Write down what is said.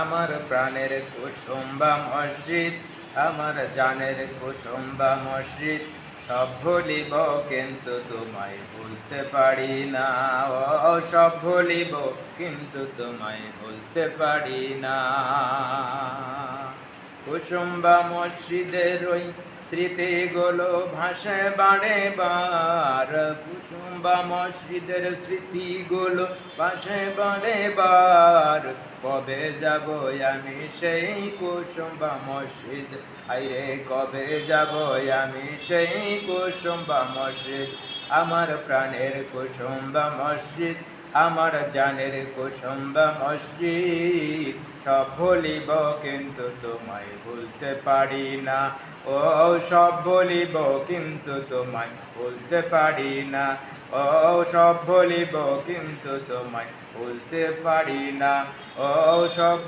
আমার প্রাণের কুসুম্বা মসজিদ, আমার জানের কুসুম্বা মসজিদ, সব ভুলিব কিন্তু তোমায় ভুলতে পারি না। ও সব ভুলিব কিন্তু তোমায় ভুলতে পারি না। কুসুম্বা মসজিদের ওই স্মৃতিগুলো ভাসে বারে বার, কুসুম্বা মসজিদের স্মৃতিগুলো ভাসে বারে বার। কবে যাব আমি সেই কুসুম্বা মসজিদ, আইরে কবে যাব আমি সেই কুসুম্বা মসজিদ। আমার প্রাণের কুসুম্বা মসজিদ, আমার জানের কুসুম্বা মসজিদ, সব ভুলিব কিন্তু তোমায় ভুলতে পারি না। ও সব ভুলিব কিন্তু তোমায় ভুলতে পারি না। ও সব ভুলিব কিন্তু তোমায় ভুলতে পারি না। ও সব